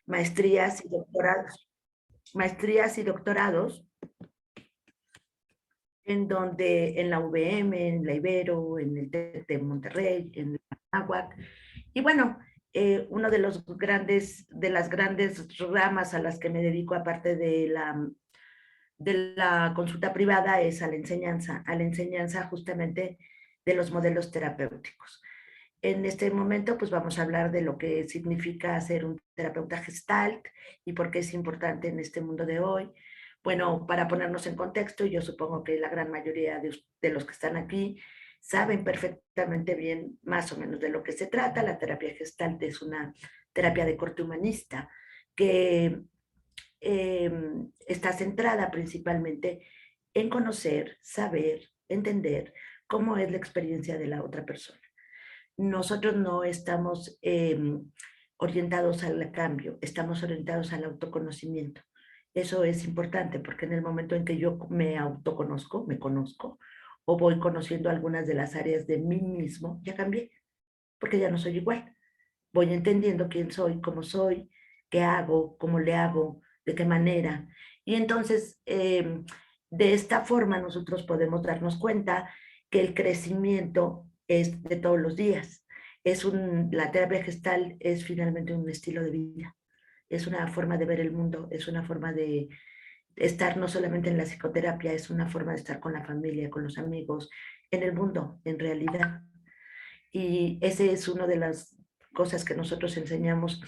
maestrías y doctorados, en donde en la UVM, en la Ibero, en el TEC de Monterrey, en la Anáhuac. Y bueno, uno de las grandes ramas a las que me dedico, aparte de la consulta privada, es a la enseñanza justamente de los modelos terapéuticos. En este momento, pues vamos a hablar de lo que significa ser un terapeuta gestalt y por qué es importante en este mundo de hoy. Bueno, para ponernos en contexto, yo supongo que la gran mayoría de los que están aquí saben perfectamente bien más o menos de lo que se trata. La terapia gestalt es una terapia de corte humanista que está centrada principalmente en conocer, saber, entender cómo es la experiencia de la otra persona. Nosotros no estamos orientados al cambio, estamos orientados al autoconocimiento. Eso es importante porque en el momento en que yo me autoconozco, me conozco, o voy conociendo algunas de las áreas de mí mismo, ya cambié, porque ya no soy igual. Voy entendiendo quién soy, qué hago, cómo le hago, de qué manera. Y entonces, de esta forma nosotros podemos darnos cuenta que el crecimiento es de todos los días. La terapia gestal es finalmente un estilo de vida. Es una forma de ver el mundo, es una forma de estar no solamente en la psicoterapia, es una forma de estar con la familia, con los amigos, en el mundo, en realidad. Y ese es una de las cosas que nosotros enseñamos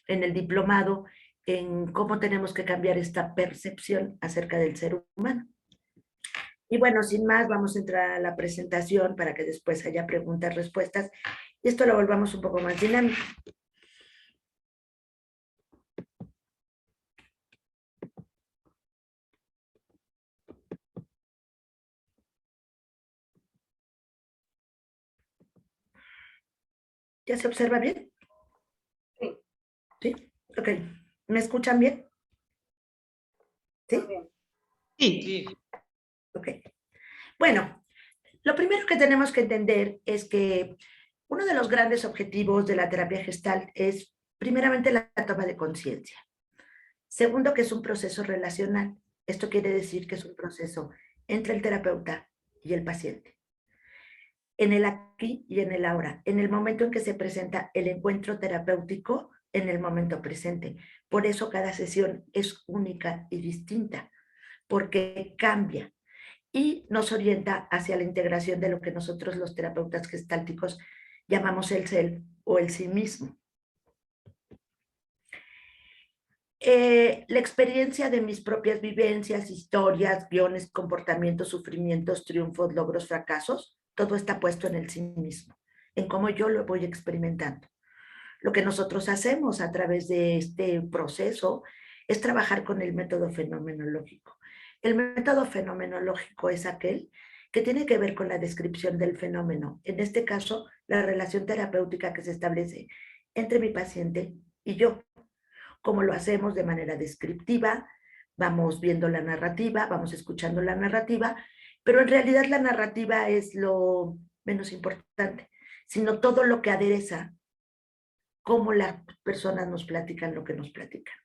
en el diplomado, en cómo tenemos que cambiar esta percepción acerca del ser humano. Y bueno, sin más, vamos a entrar a la presentación para que después haya preguntas, respuestas, y esto lo volvamos un poco más dinámico. ¿Ya se observa bien? Sí. ¿Sí? Ok. ¿Me escuchan bien? ¿Sí? Sí. Ok. Bueno, lo primero que tenemos que entender es que uno de los grandes objetivos de la terapia gestal es, primeramente, la toma de conciencia. Segundo, que es un proceso relacional. Esto quiere decir que es un proceso entre el terapeuta y el paciente. En el aquí y en el ahora, en el momento en que se presenta el encuentro terapéutico, en el momento presente. Por eso cada sesión es única y distinta, porque cambia y nos orienta hacia la integración de lo que nosotros los terapeutas gestálticos llamamos el ser o el sí mismo. La experiencia de mis propias vivencias, historias, guiones, comportamientos, sufrimientos, triunfos, logros, fracasos, todo está puesto en el sí mismo, en cómo yo lo voy experimentando. Lo que nosotros hacemos a través de este proceso es trabajar con el método fenomenológico. El método fenomenológico es aquel que tiene que ver con la descripción del fenómeno, en este caso, la relación terapéutica que se establece entre mi paciente y yo. Como lo hacemos de manera descriptiva, vamos viendo la narrativa, vamos escuchando la narrativa, pero en realidad la narrativa es lo menos importante, sino todo lo que adereza cómo las personas nos platican lo que nos platican,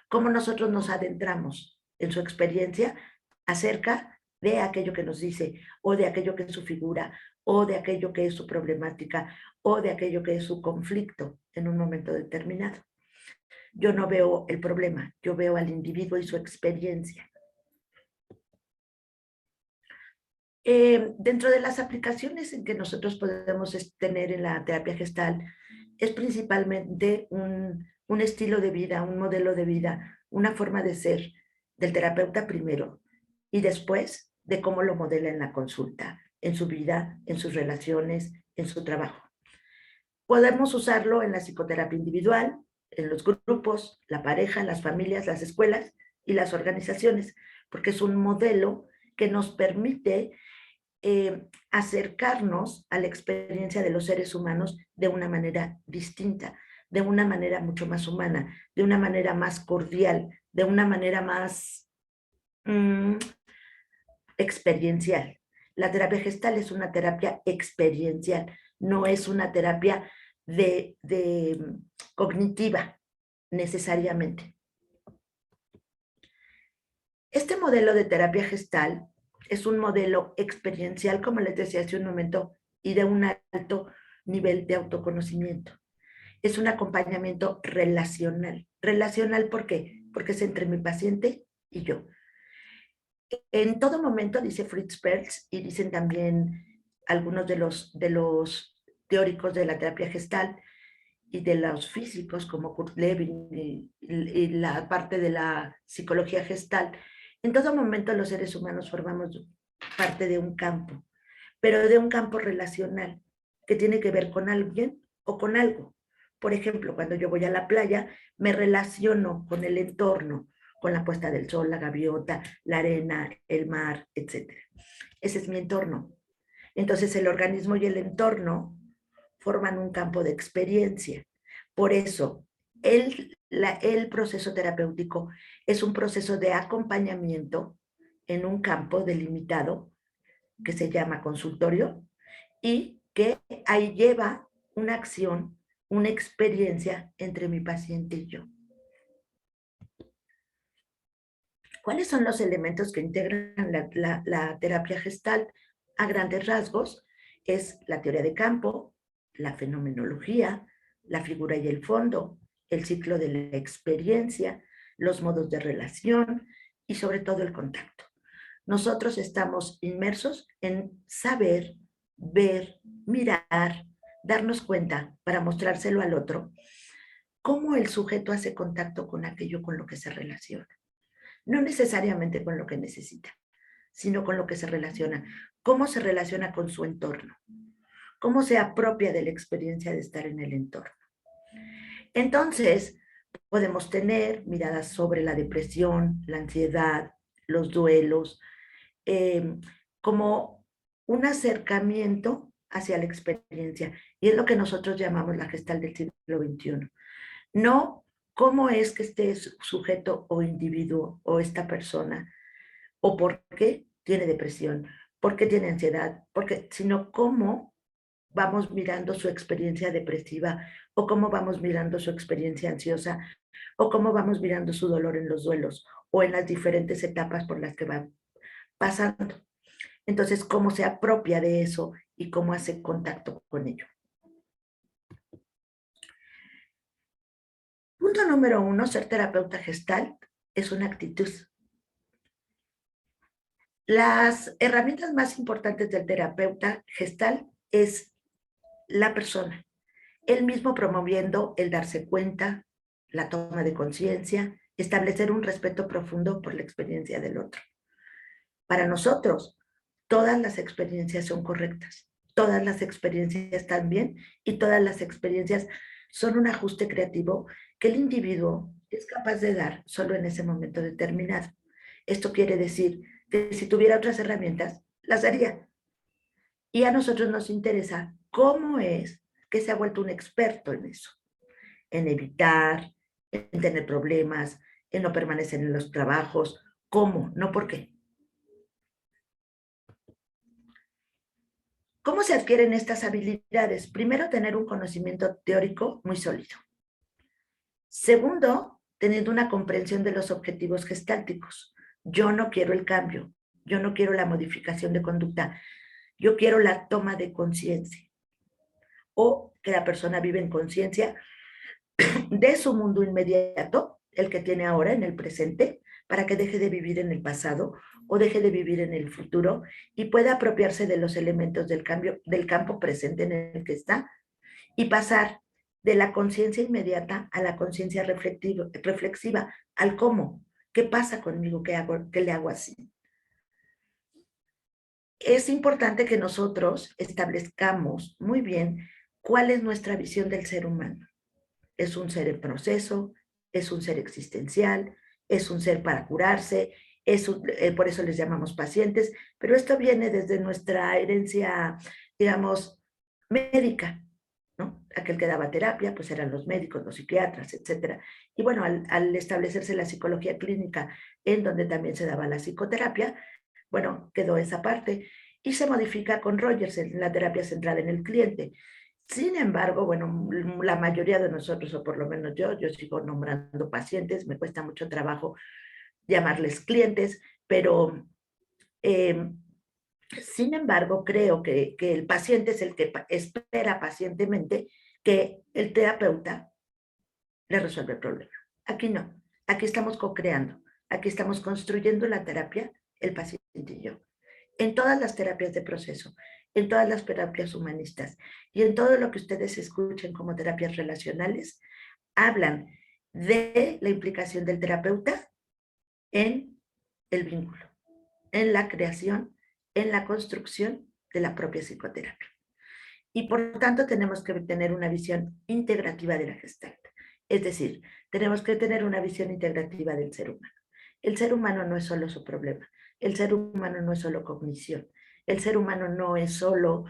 cómo nosotros nos adentramos en su experiencia acerca de aquello que nos dice, o de aquello que es su figura, o de aquello que es su problemática, o de aquello que es su conflicto en un momento determinado. Yo no veo el problema, yo veo al individuo y su experiencia. Dentro de las aplicaciones en que nosotros podemos tener en la terapia gestal, es principalmente un estilo de vida, un modelo de vida, una forma de ser del terapeuta primero y después de cómo lo modela en la consulta, en su vida, en sus relaciones, en su trabajo. Podemos usarlo en la psicoterapia individual, en los grupos, la pareja, las familias, las escuelas y las organizaciones, porque es un modelo que nos permite acercarnos a la experiencia de los seres humanos de una manera distinta, de una manera mucho más humana, de una manera más cordial, de una manera más experiencial. La terapia gestal es una terapia experiencial, no es una terapia de cognitiva, necesariamente. Este modelo de terapia gestal es un modelo experiencial, como les decía hace un momento, y de un alto nivel de autoconocimiento. Es un acompañamiento relacional. ¿Relacional por qué? Porque es entre mi paciente y yo. En todo momento, dice Fritz Perls, y dicen también algunos de los teóricos de la terapia gestal y de los físicos como Kurt Lewin y la parte de la psicología gestal, en todo momento los seres humanos formamos parte de un campo, pero de un campo relacional que tiene que ver con alguien o con algo. Por ejemplo, cuando yo voy a la playa, me relaciono con el entorno, con la puesta del sol, la gaviota, la arena, el mar, etc. Ese es mi entorno. Entonces el organismo y el entorno forman un campo de experiencia. Por eso, el proceso terapéutico es un proceso de acompañamiento en un campo delimitado que se llama consultorio y que ahí lleva una acción, una experiencia entre mi paciente y yo. ¿Cuáles son los elementos que integran la terapia gestal? A grandes rasgos es la teoría de campo, la fenomenología, la figura y el fondo, el ciclo de la experiencia, los modos de relación y sobre todo el contacto. Nosotros estamos inmersos en saber, ver, mirar, darnos cuenta para mostrárselo al otro, cómo el sujeto hace contacto con aquello con lo que se relaciona. No necesariamente con lo que necesita, sino con lo que se relaciona. Cómo se relaciona con su entorno. Cómo se apropia de la experiencia de estar en el entorno. Entonces, podemos tener miradas sobre la depresión, la ansiedad, los duelos, como un acercamiento hacia la experiencia. Y es lo que nosotros llamamos la gestal del siglo XXI. No cómo es que este sujeto o individuo o esta persona o por qué tiene depresión, por qué tiene ansiedad, porque, sino cómo vamos mirando su experiencia depresiva o cómo vamos mirando su experiencia ansiosa o cómo vamos mirando su dolor en los duelos o en las diferentes etapas por las que va pasando. Entonces, cómo se apropia de eso y cómo hace contacto con ello. Punto número 1, ser terapeuta gestal es una actitud. Las herramientas más importantes del terapeuta gestal es la persona, él mismo promoviendo el darse cuenta, la toma de conciencia, establecer un respeto profundo por la experiencia del otro. Para nosotros, todas las experiencias son correctas, todas las experiencias están bien y todas las experiencias son un ajuste creativo que el individuo es capaz de dar solo en ese momento determinado. Esto quiere decir que si tuviera otras herramientas, las daría. Y a nosotros nos interesa cómo es que se ha vuelto un experto en eso, en evitar, en tener problemas, en no permanecer en los trabajos. ¿Cómo? No por qué. ¿Cómo se adquieren estas habilidades? Primero, tener un conocimiento teórico muy sólido. Segundo, teniendo una comprensión de los objetivos gestálticos. Yo no quiero el cambio, yo no quiero la modificación de conducta, yo quiero la toma de conciencia. O que la persona vive en conciencia de su mundo inmediato, el que tiene ahora en el presente, para que deje de vivir en el pasado o deje de vivir en el futuro y pueda apropiarse de los elementos del cambio, del campo presente en el que está y pasar de la conciencia inmediata a la conciencia reflexiva, al cómo, qué pasa conmigo, qué hago, qué le hago así. Es importante que nosotros establezcamos muy bien cuál es nuestra visión del ser humano. Es un ser en proceso, es un ser existencial, es un ser para curarse, por eso les llamamos pacientes, pero esto viene desde nuestra herencia, digamos, médica, ¿no? Aquel que daba terapia, pues eran los médicos, los psiquiatras, etcétera. Y bueno, al establecerse la psicología clínica, en donde también se daba la psicoterapia, bueno, quedó esa parte y se modifica con Rogers en la terapia centrada en el cliente. Sin embargo, bueno, la mayoría de nosotros, o por lo menos yo sigo nombrando pacientes, me cuesta mucho trabajo llamarles clientes, pero eh, sin embargo, creo que el paciente es el que espera pacientemente que el terapeuta le resuelva el problema. Aquí no, aquí estamos co-creando, aquí estamos construyendo la terapia, el paciente y yo. En todas las terapias de proceso, en todas las terapias humanistas y en todo lo que ustedes escuchen como terapias relacionales, hablan de la implicación del terapeuta en el vínculo, en la creación, en la construcción de la propia psicoterapia. Y por tanto tenemos que tener una visión integrativa de la Gestalt. Es decir, tenemos que tener una visión integrativa del ser humano. El ser humano no es solo su problema, el ser humano no es solo cognición, el ser humano no es solo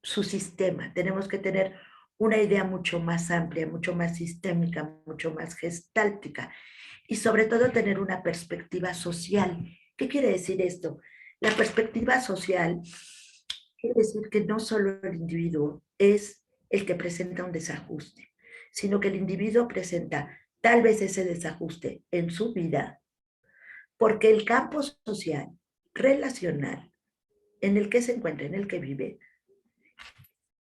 su sistema. Tenemos que tener una idea mucho más amplia, mucho más sistémica, mucho más gestáltica y sobre todo tener una perspectiva social. ¿Qué quiere decir esto? La perspectiva social quiere decir que no solo el individuo es el que presenta un desajuste, sino que el individuo presenta tal vez ese desajuste en su vida, porque el campo social, relacional, en el que se encuentra, en el que vive,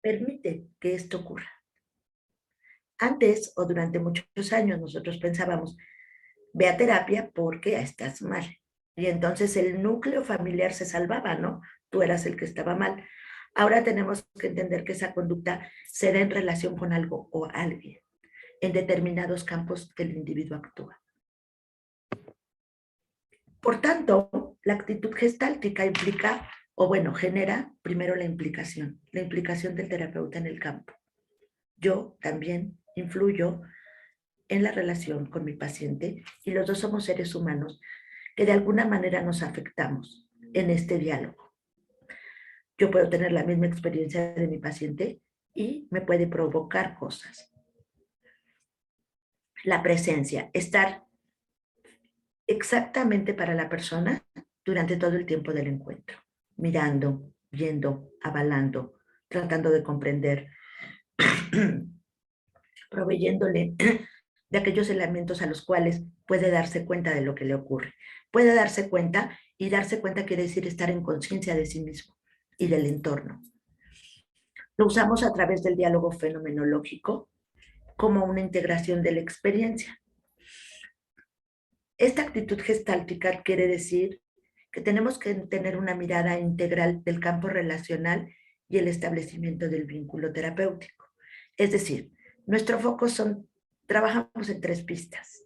permite que esto ocurra. Antes o durante muchos años nosotros pensábamos, ve a terapia porque estás mal. Y entonces el núcleo familiar se salvaba, ¿no? Tú eras el que estaba mal. Ahora tenemos que entender que esa conducta se da en relación con algo o alguien, en determinados campos que el individuo actúa. Por tanto, la actitud gestáltica implica, o bueno, genera primero la implicación del terapeuta en el campo. Yo también influyo en la relación con mi paciente y los dos somos seres humanos que de alguna manera nos afectamos en este diálogo. Yo puedo tener la misma experiencia de mi paciente y me puede provocar cosas. La presencia, estar exactamente para la persona durante todo el tiempo del encuentro, mirando, viendo, avalando, tratando de comprender, proveyéndole de aquellos elementos a los cuales puede darse cuenta de lo que le ocurre. Puede darse cuenta y darse cuenta quiere decir estar en conciencia de sí mismo y del entorno. Lo usamos a través del diálogo fenomenológico como una integración de la experiencia. Esta actitud gestáltica quiere decir que tenemos que tener una mirada integral del campo relacional y el establecimiento del vínculo terapéutico. Es decir, nuestro foco trabajamos en 3 pistas: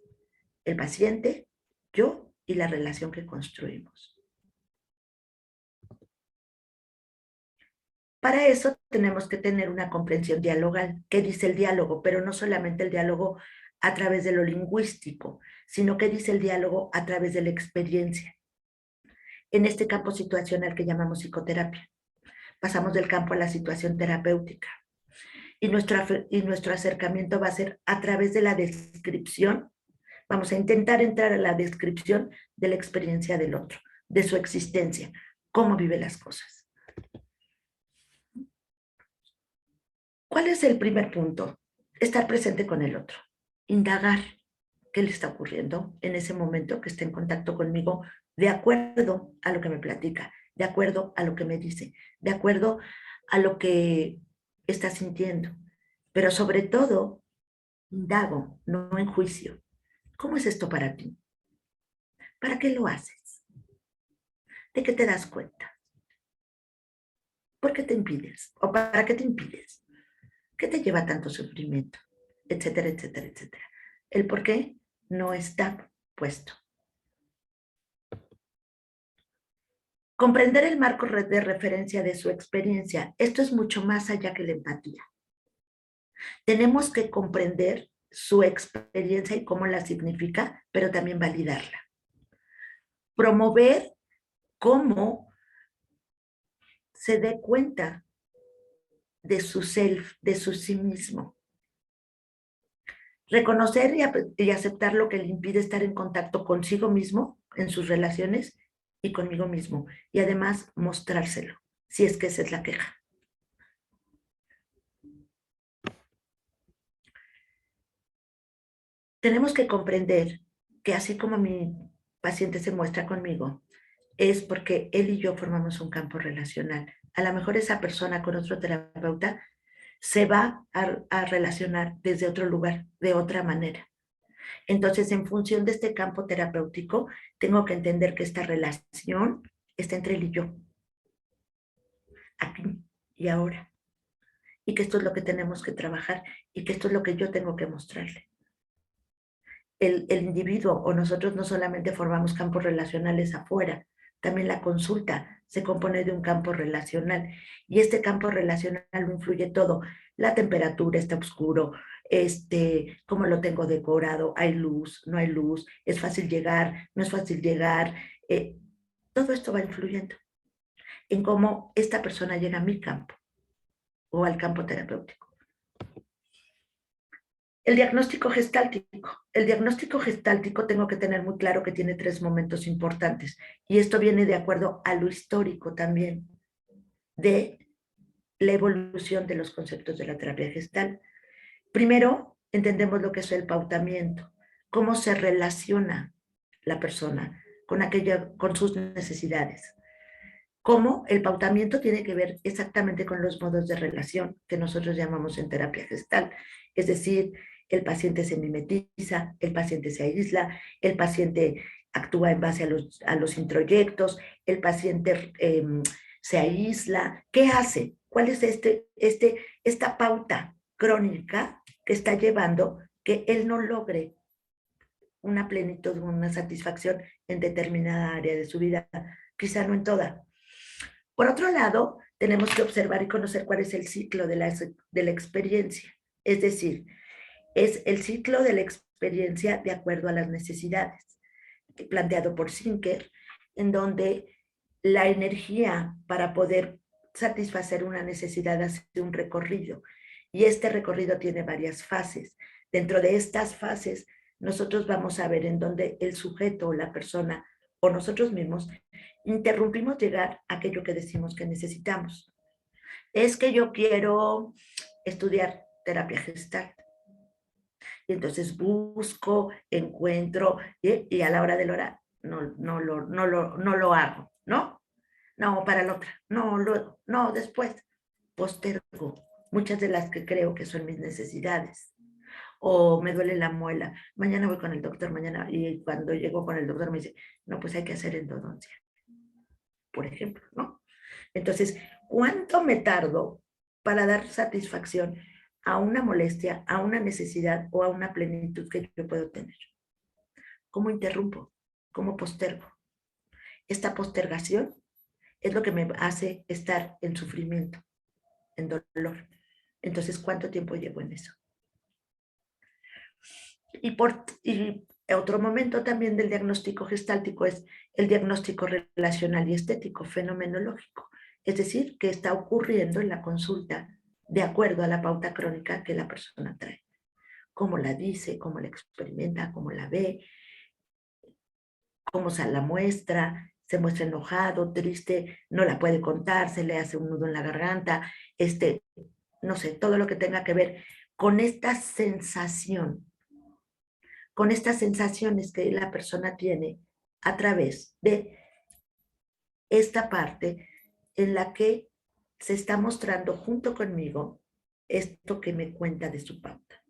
el paciente, yo y la relación que construimos. Para eso tenemos que tener una comprensión dialogal. ¿Qué dice el diálogo? Pero no solamente el diálogo a través de lo lingüístico, sino qué dice el diálogo a través de la experiencia. En este campo situacional que llamamos psicoterapia, pasamos del campo a la situación terapéutica. Y nuestro acercamiento va a ser a través de la descripción. Vamos a intentar entrar a la descripción de la experiencia del otro, de su existencia, cómo vive las cosas. ¿Cuál es el primer punto? Estar presente con el otro, indagar qué le está ocurriendo en ese momento, que esté en contacto conmigo, de acuerdo a lo que me platica, de acuerdo a lo que me dice, de acuerdo a lo que está sintiendo. Pero sobre todo, indago, no en juicio. ¿Cómo es esto para ti? ¿Para qué lo haces? ¿De qué te das cuenta? ¿Por qué te impides? ¿O para qué te impides? ¿Qué te lleva a tanto sufrimiento? Etcétera, etcétera, etcétera. El por qué no está puesto. Comprender el marco de referencia de su experiencia. Esto es mucho más allá que la empatía. Tenemos que comprender su experiencia y cómo la significa, pero también validarla. Promover cómo se dé cuenta de su self, de su sí mismo. Reconocer y aceptar lo que le impide estar en contacto consigo mismo en sus relaciones y conmigo mismo. Y además mostrárselo, si es que esa es la queja. tenemos que comprender que así como mi paciente se muestra conmigo, es porque él y yo formamos un campo relacional. A lo mejor esa persona con otro terapeuta se va a relacionar desde otro lugar, de otra manera. Entonces, en función de este campo terapéutico, tengo que entender que esta relación está entre él y yo, aquí y ahora, y que esto es lo que tenemos que trabajar y que esto es lo que yo tengo que mostrarle. El individuo o nosotros no solamente formamos campos relacionales afuera, también la consulta se compone de un campo relacional y este campo relacional lo influye todo. La temperatura está oscuro, cómo lo tengo decorado, hay luz, no hay luz, es fácil llegar, no es fácil llegar. Todo esto va influyendo en cómo esta persona llega a mi campo o al campo terapéutico. El diagnóstico gestáltico. El diagnóstico gestáltico tengo que tener muy claro que tiene 3 momentos importantes y esto viene de acuerdo a lo histórico también de la evolución de los conceptos de la terapia gestal. Primero, entendemos lo que es el pautamiento, cómo se relaciona la persona con sus necesidades. Cómo el pautamiento tiene que ver exactamente con los modos de relación que nosotros llamamos en terapia gestal. Es decir, el paciente se mimetiza, el paciente se aísla, el paciente actúa en base a los introyectos, el paciente se aísla. ¿Qué hace? ¿Cuál es esta pauta crónica que está llevando que él no logre una plenitud, una satisfacción en determinada área de su vida? Quizá no en toda. Por otro lado, tenemos que observar y conocer cuál es el ciclo de la experiencia. Es decir, es el ciclo de la experiencia de acuerdo a las necesidades, planteado por Zinker, en donde la energía para poder satisfacer una necesidad hace un recorrido. Y este recorrido tiene varias fases. Dentro de estas fases, nosotros vamos a ver en dónde el sujeto o la persona o nosotros mismos interrumpimos llegar a aquello que decimos que necesitamos. Es que yo quiero estudiar terapia gestal. Y entonces busco, encuentro, y a la hora de la hora no lo hago, ¿no? No, para la otra, no, luego, no, después, postergo muchas de las que creo que son mis necesidades. O me duele la muela, mañana voy con el doctor, mañana, y cuando llego con el doctor me dice, no, pues hay que hacer endodoncia, por ejemplo, ¿no? Entonces, ¿cuánto me tardo para dar satisfacción a una molestia, a una necesidad o a una plenitud que yo puedo tener? ¿Cómo interrumpo? ¿Cómo postergo? Esta postergación es lo que me hace estar en sufrimiento, en dolor. Entonces, ¿cuánto tiempo llevo en eso? Y otro momento también del diagnóstico gestáltico es el diagnóstico relacional y estético, fenomenológico. Es decir, que está ocurriendo en la consulta de acuerdo a la pauta crónica que la persona trae. Cómo la dice, cómo la experimenta, cómo la ve, cómo se la muestra, se muestra enojado, triste, no la puede contar, se le hace un nudo en la garganta, no sé, todo lo que tenga que ver con esta sensación, con estas sensaciones que la persona tiene a través de esta parte en la que se está mostrando junto conmigo esto que me cuenta de su pauta.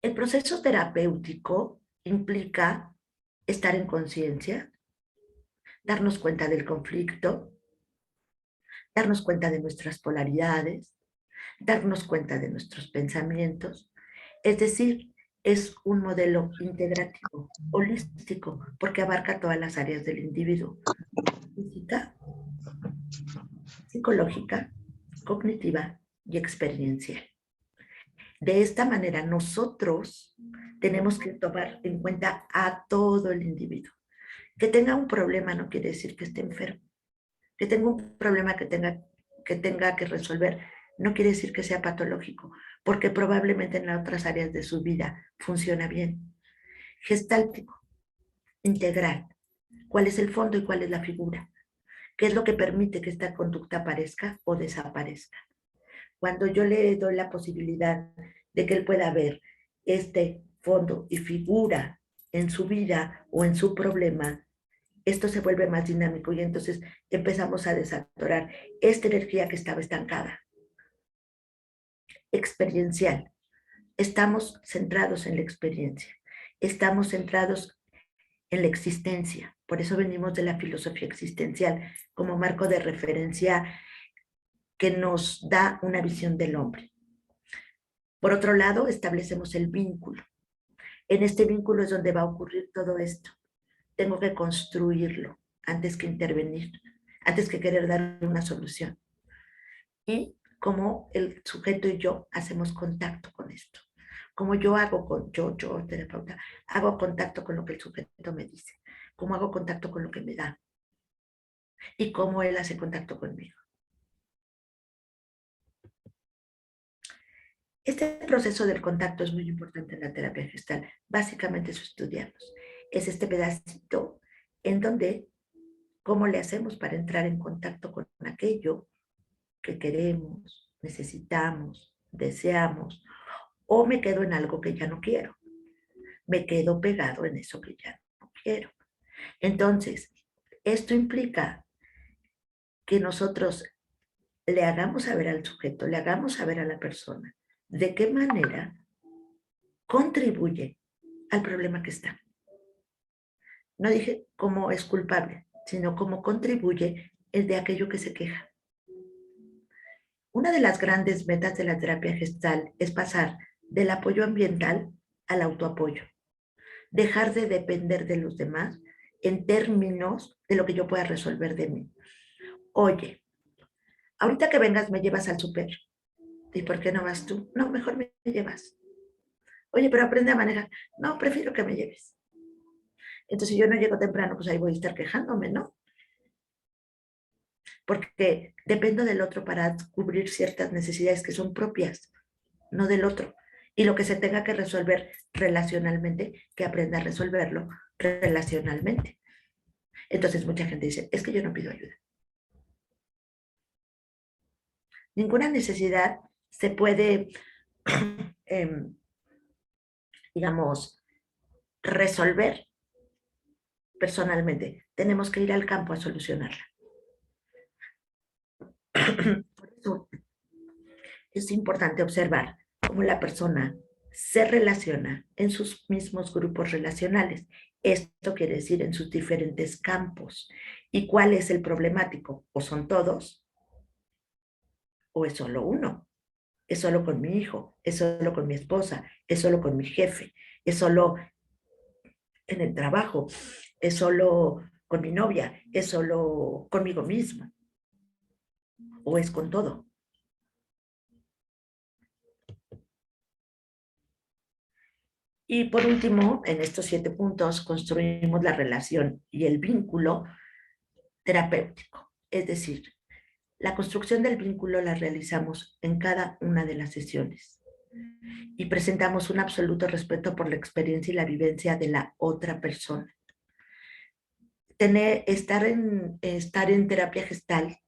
El proceso terapéutico implica estar en conciencia, darnos cuenta del conflicto, darnos cuenta de nuestras polaridades, darnos cuenta de nuestros pensamientos. Es decir, es un modelo integrativo, holístico, porque abarca todas las áreas del individuo: física, psicológica, cognitiva y experiencial. De esta manera, nosotros tenemos que tomar en cuenta a todo el individuo. Que tenga un problema no quiere decir que esté enfermo. Que tenga un problema que tenga que resolver no quiere decir que sea patológico, porque probablemente en las otras áreas de su vida funciona bien. Gestáltico, integral. ¿Cuál es el fondo y cuál es la figura? ¿Qué es lo que permite que esta conducta aparezca o desaparezca? Cuando yo le doy la posibilidad de que él pueda ver este fondo y figura en su vida o en su problema, esto se vuelve más dinámico y entonces empezamos a desatorar esta energía que estaba estancada. Experiencial. Estamos centrados en la experiencia. Estamos centrados en la existencia. Por eso venimos de la filosofía existencial como marco de referencia que nos da una visión del hombre. Por otro lado, establecemos el vínculo. En este vínculo es donde va a ocurrir todo esto. Tengo que construirlo antes que intervenir, antes que querer dar una solución. Y cómo el sujeto y yo hacemos contacto con esto. Como yo hago yo, terapeuta, hago contacto con lo que el sujeto me dice. Cómo hago contacto con lo que me da. Y cómo él hace contacto conmigo. Este proceso del contacto es muy importante en la terapia gestal. Básicamente eso estudiamos. Es este pedacito en donde, ¿cómo le hacemos para entrar en contacto con aquello que queremos, necesitamos, deseamos? O me quedo en algo que ya no quiero. Me quedo pegado en eso que ya no quiero. Entonces, esto implica que nosotros le hagamos saber al sujeto, le hagamos saber a la persona de qué manera contribuye al problema que está. No dije cómo es culpable, sino cómo contribuye el de aquello que se queja. Una de las grandes metas de la terapia gestal es pasar del apoyo ambiental al autoapoyo. Dejar de depender de los demás en términos de lo que yo pueda resolver de mí. Oye, ahorita que vengas me llevas al súper. ¿Y por qué no vas tú? No, mejor me llevas. Oye, pero aprende a manejar. No, prefiero que me lleves. Entonces, si yo no llego temprano, pues ahí voy a estar quejándome, ¿no? Porque dependo del otro para cubrir ciertas necesidades que son propias, no del otro. Y lo que se tenga que resolver relacionalmente, que aprenda a resolverlo relacionalmente. Entonces, mucha gente dice, es que yo no pido ayuda. Ninguna necesidad se puede, digamos, resolver personalmente. Tenemos que ir al campo a solucionarla. Por eso es importante observar cómo la persona se relaciona en sus mismos grupos relacionales. Esto quiere decir en sus diferentes campos. ¿Y cuál es el problemático? ¿O son todos? ¿O es solo uno? ¿Es solo con mi hijo? ¿Es solo con mi esposa? ¿Es solo con mi jefe? ¿Es solo en el trabajo? ¿Es solo con mi novia? ¿Es solo conmigo misma? ¿O es con todo? Y por último, en estos 7 puntos construimos la relación y el vínculo terapéutico. Es decir, la construcción del vínculo la realizamos en cada una de las sesiones y presentamos un absoluto respeto por la experiencia y la vivencia de la otra persona. Estar en terapia gestal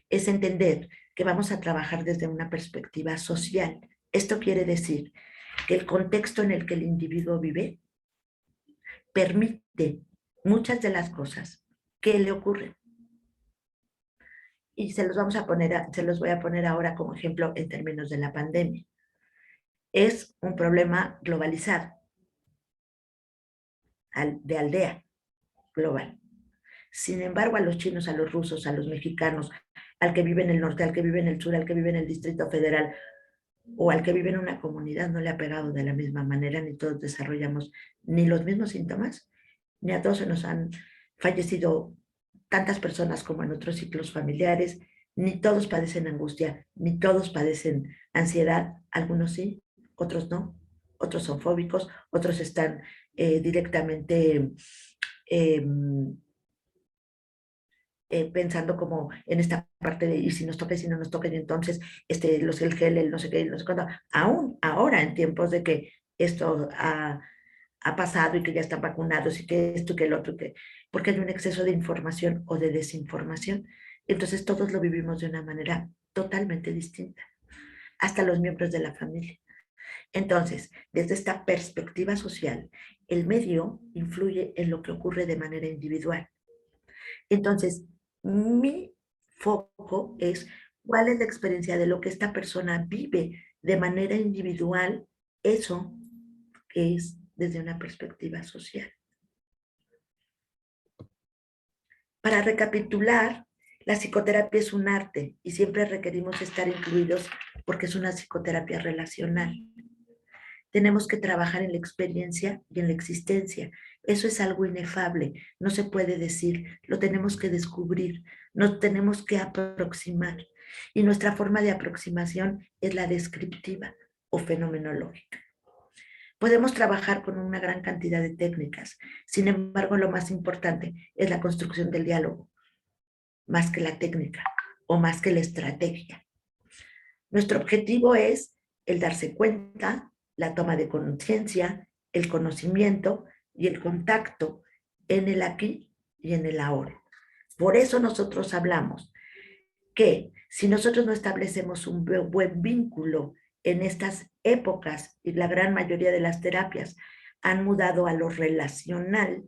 es entender que vamos a trabajar desde una perspectiva social. Esto quiere decir que el contexto en el que el individuo vive permite muchas de las cosas que le ocurren. Y se los voy a poner ahora como ejemplo en términos de la pandemia. Es un problema globalizado, de aldea global. Sin embargo, a los chinos, a los rusos, a los mexicanos, al que vive en el norte, al que vive en el sur, al que vive en el Distrito Federal o al que vive en una comunidad no le ha pegado de la misma manera, ni todos desarrollamos ni los mismos síntomas, ni a todos se nos han fallecido tantas personas como en otros ciclos familiares, ni todos padecen angustia, ni todos padecen ansiedad, algunos sí, otros no, otros son fóbicos, otros están directamente eh, pensando como en esta parte de y si nos toca y si no nos toca, y entonces el gel, el no sé qué, el no sé cuándo, aún ahora en tiempos de que esto ha pasado y que ya están vacunados y que esto y que el otro, porque hay un exceso de información o de desinformación. Entonces todos lo vivimos de una manera totalmente distinta. hasta los miembros de la familia. Entonces, desde esta perspectiva social, el medio influye en lo que ocurre de manera individual. Entonces, mi foco es cuál es la experiencia de lo que esta persona vive de manera individual, eso es desde una perspectiva social. Para recapitular, la psicoterapia es un arte y siempre requerimos estar incluidos porque es una psicoterapia relacional. Tenemos que trabajar en la experiencia y en la existencia. Eso es algo inefable, no se puede decir, lo tenemos que descubrir, nos tenemos que aproximar. Y nuestra forma de aproximación es la descriptiva o fenomenológica. Podemos trabajar con una gran cantidad de técnicas, sin embargo, lo más importante es la construcción del diálogo, más que la técnica o más que la estrategia. Nuestro objetivo es el darse cuenta, la toma de conciencia, el conocimiento y el contacto en el aquí y en el ahora. Por eso nosotros hablamos que si nosotros no establecemos un buen vínculo en estas épocas, y la gran mayoría de las terapias han mudado a lo relacional,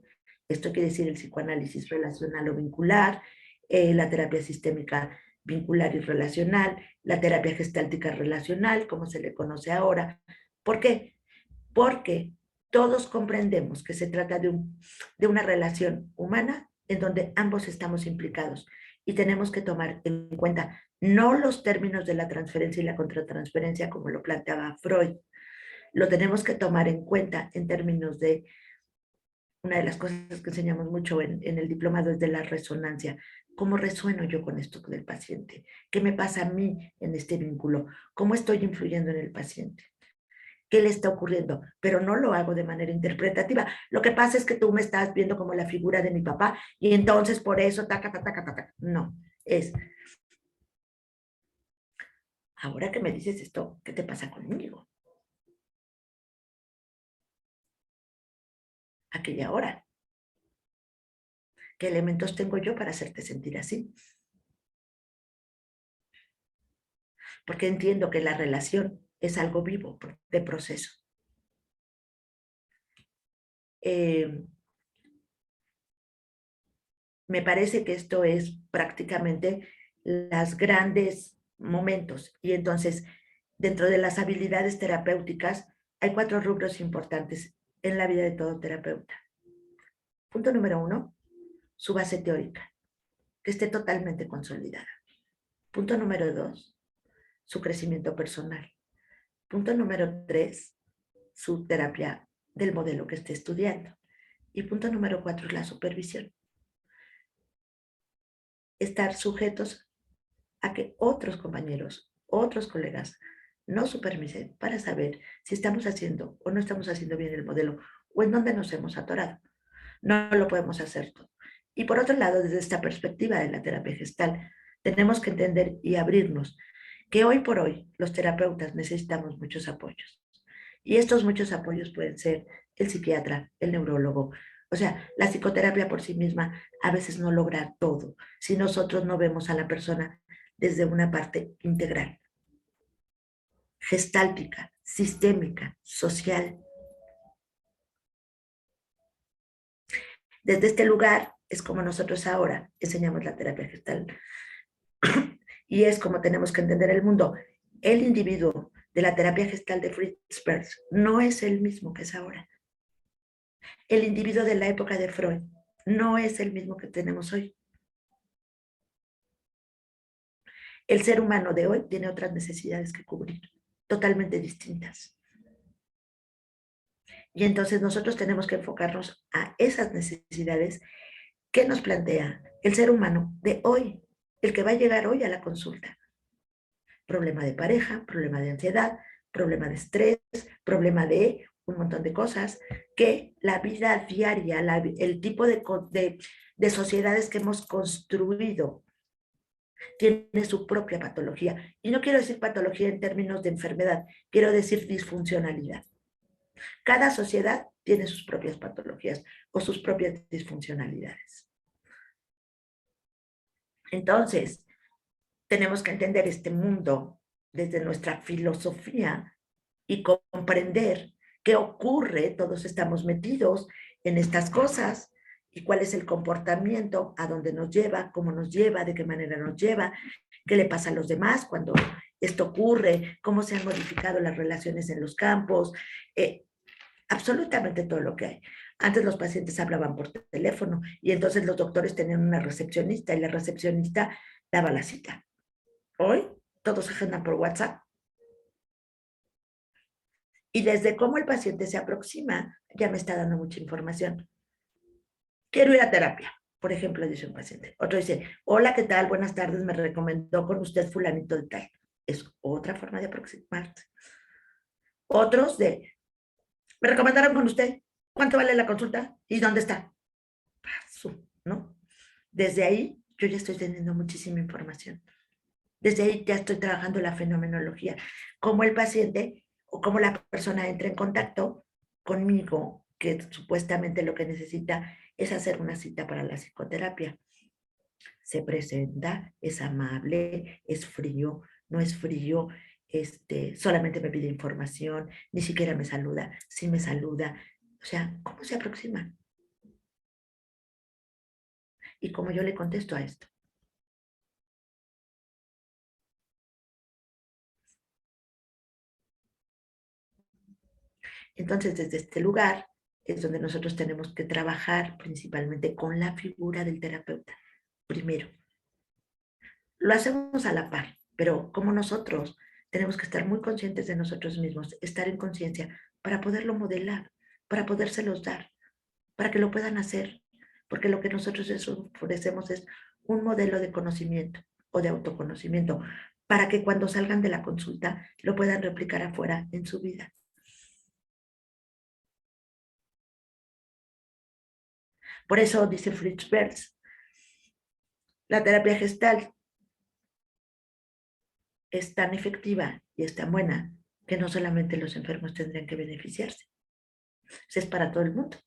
esto quiere decir el psicoanálisis relacional o vincular, la terapia sistémica vincular y relacional, la terapia gestáltica relacional, como se le conoce ahora. ¿Por qué? Porque todos comprendemos que se trata de una relación humana en donde ambos estamos implicados y tenemos que tomar en cuenta no los términos de la transferencia y la contratransferencia como lo planteaba Freud, lo tenemos que tomar en cuenta en términos de una de las cosas que enseñamos mucho en el diplomado es de la resonancia. ¿Cómo resueno yo con esto del paciente? ¿Qué me pasa a mí en este vínculo? ¿Cómo estoy influyendo en el paciente? ¿Qué le está ocurriendo? Pero no lo hago de manera interpretativa. Lo que pasa es que tú me estás viendo como la figura de mi papá y entonces por eso, taca, taca, taca, taca. No, es, ahora que me dices esto, ¿qué te pasa conmigo? Aquella hora. ¿Qué elementos tengo yo para hacerte sentir así? Porque entiendo que la relación es algo vivo, de proceso. Eh, me parece que esto es prácticamente los grandes momentos. Y entonces, dentro de las habilidades terapéuticas, hay 4 rubros importantes en la vida de todo terapeuta. Punto número 1, su base teórica, que esté totalmente consolidada. Punto número 2, su crecimiento personal. Punto número 3, su terapia del modelo que esté estudiando. Y punto número 4 es la supervisión. Estar sujetos a que otros compañeros, otros colegas nos supervisen para saber si estamos haciendo o no estamos haciendo bien el modelo o en dónde nos hemos atorado. No lo podemos hacer todo. Y por otro lado, desde esta perspectiva de la terapia gestal, tenemos que entender y abrirnos que hoy por hoy los terapeutas necesitamos muchos apoyos. Y estos muchos apoyos pueden ser el psiquiatra, el neurólogo. O sea, la psicoterapia por sí misma a veces no logra todo si nosotros no vemos a la persona desde una parte integral, gestáltica, sistémica, social. Desde este lugar es como nosotros ahora enseñamos la terapia gestal y es como tenemos que entender el mundo. El individuo de la terapia gestal de Fritz Perls no es el mismo que es ahora. El individuo de la época de Freud no es el mismo que tenemos hoy. El ser humano de hoy tiene otras necesidades que cubrir, totalmente distintas. Y entonces nosotros tenemos que enfocarnos a esas necesidades que nos plantea el ser humano de hoy, el que va a llegar hoy a la consulta. Problema de pareja, problema de ansiedad, problema de estrés, problema de un montón de cosas, que la vida diaria, el tipo de sociedades que hemos construido tiene su propia patología. Y no quiero decir patología en términos de enfermedad, quiero decir disfuncionalidad. Cada sociedad tiene sus propias patologías o sus propias disfuncionalidades. Entonces, tenemos que entender este mundo desde nuestra filosofía y comprender qué ocurre, todos estamos metidos en estas cosas y cuál es el comportamiento, a dónde nos lleva, cómo nos lleva, de qué manera nos lleva, qué le pasa a los demás cuando esto ocurre, cómo se han modificado las relaciones en los campos, absolutamente todo lo que hay. Antes los pacientes hablaban por teléfono y entonces los doctores tenían una recepcionista y la recepcionista daba la cita. Hoy todos se agendan por WhatsApp. Y desde cómo el paciente se aproxima, ya me está dando mucha información. Quiero ir a terapia, por ejemplo, dice un paciente. Otro dice, hola, ¿qué tal? Buenas tardes, me recomendó con usted fulanito de tal. Es otra forma de aproximarse. Otros de, me recomendaron con usted. ¿Cuánto vale la consulta? ¿Y dónde está? ¿No? Desde ahí yo ya estoy teniendo muchísima información. Desde ahí ya estoy trabajando la fenomenología. Cómo el paciente o cómo la persona entra en contacto conmigo, que supuestamente lo que necesita es hacer una cita para la psicoterapia. Se presenta, es amable, es frío, no es frío, solamente me pide información, ni siquiera me saluda, sí me saluda. O sea, ¿cómo se aproxima? Y cómo yo le contesto a esto. Entonces, desde este lugar es donde nosotros tenemos que trabajar principalmente con la figura del terapeuta. Primero, lo hacemos a la par, pero como nosotros tenemos que estar muy conscientes de nosotros mismos, estar en conciencia para poderlo modelar, para podérselos dar, para que lo puedan hacer, porque lo que nosotros ofrecemos es un modelo de conocimiento o de autoconocimiento, para que cuando salgan de la consulta lo puedan replicar afuera en su vida. Por eso dice Fritz Perls, la terapia gestal es tan efectiva y es tan buena que no solamente los enfermos tendrían que beneficiarse, es para todo el mundo.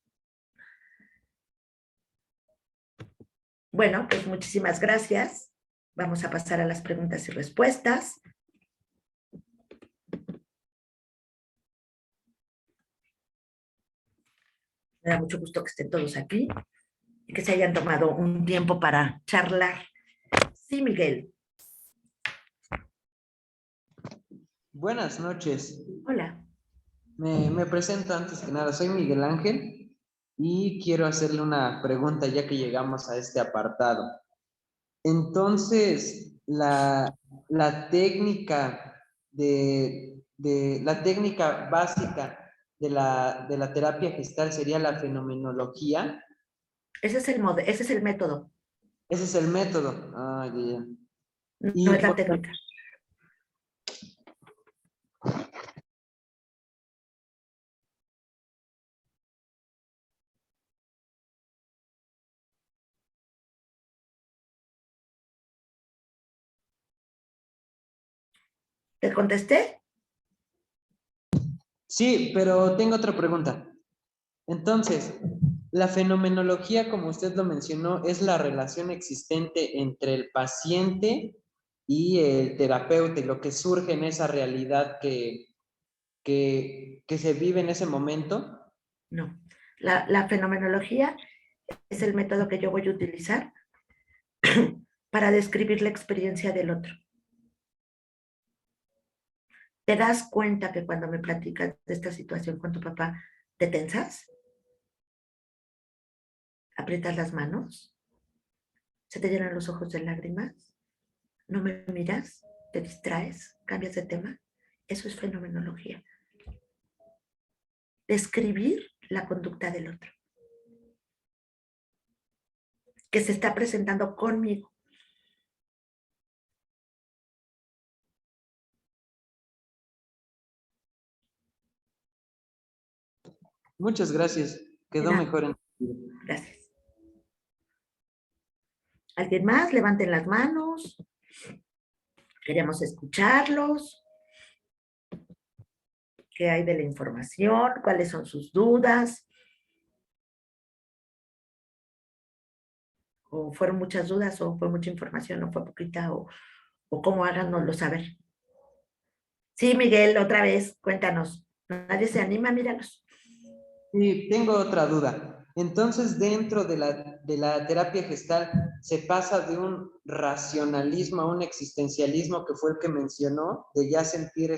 Bueno, pues muchísimas gracias. Vamos a pasar a las preguntas y respuestas. Me da mucho gusto que estén todos aquí y que se hayan tomado un tiempo para charlar. Sí, Miguel. Buenas noches. Hola. Me presento antes que nada. Soy Miguel Ángel y quiero hacerle una pregunta ya que llegamos a este apartado. Entonces, la técnica la técnica básica de la terapia gestal sería la fenomenología. Ese es el método, Ese es el método. Ah, ya, ya. no Y es la técnica. ¿Te contesté? sí, pero tengo otra pregunta. Entonces, la fenomenología, como usted lo mencionó, es la relación existente entre el paciente y el terapeuta y lo que surge en esa realidad que se vive en ese momento. No. La fenomenología es el método que yo voy a utilizar para describir la experiencia del otro. ¿Te das cuenta que cuando me platicas de esta situación con tu papá, te tensas? ¿Aprietas las manos? ¿Se te llenan los ojos de lágrimas? ¿No me miras? ¿Te distraes? ¿Cambias de tema? Eso es fenomenología. Describir la conducta del otro, que se está presentando conmigo. Muchas gracias. De Quedó nada, mejor entendido. gracias. ¿Alguien más? Levanten las manos. Queremos escucharlos. ¿Qué hay de la información? ¿Cuáles son sus dudas? ¿O fueron muchas dudas? ¿O fue mucha información? ¿O fue poquita? ¿O cómo háganoslo saber? Sí, Miguel, otra vez, cuéntanos. Nadie se anima, míralos. Sí, tengo otra duda. Entonces, dentro de la terapia gestal, se pasa de un racionalismo a un existencialismo que fue el que mencionó, de ya sentir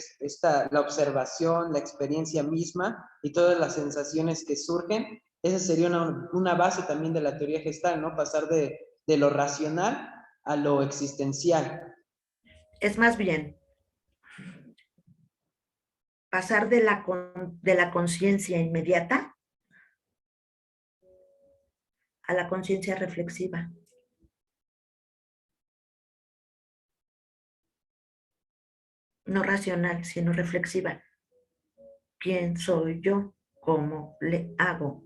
la observación, la experiencia misma y todas las sensaciones que surgen. Esa sería una base también de la teoría gestal, ¿no? Pasar de lo racional a lo existencial. Es más bien pasar de la conciencia inmediata a la conciencia reflexiva. No racional, sino reflexiva. ¿Quién soy yo? ¿Cómo le hago?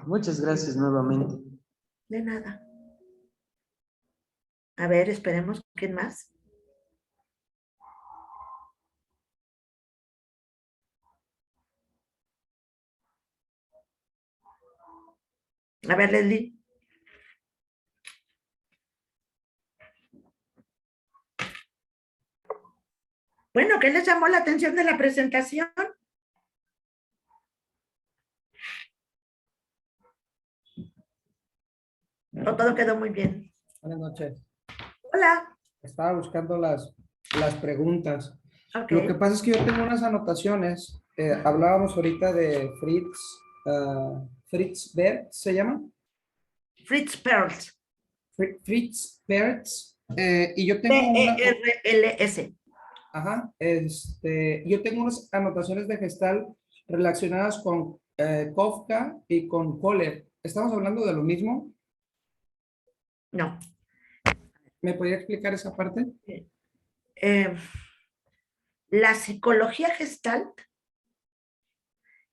Muchas gracias nuevamente. De nada. A ver, esperemos. ¿Quién más? A ver, Leslie. Bueno, ¿qué les llamó la atención de la presentación? ¿O todo quedó muy bien? Buenas noches. Hola. Estaba buscando las preguntas. Ok. Lo que pasa es que yo tengo unas anotaciones. Hablábamos ahorita de Fritz Perls, ¿se llama? Fritz Perls. Fritz Perls. Y yo tengo una... P-E-R-L-S. Ajá. Yo tengo unas anotaciones de Gestalt relacionadas con Kafka y con Kohler. ¿Estamos hablando de lo mismo? No. ¿Me podría explicar esa parte? Eh, la psicología Gestalt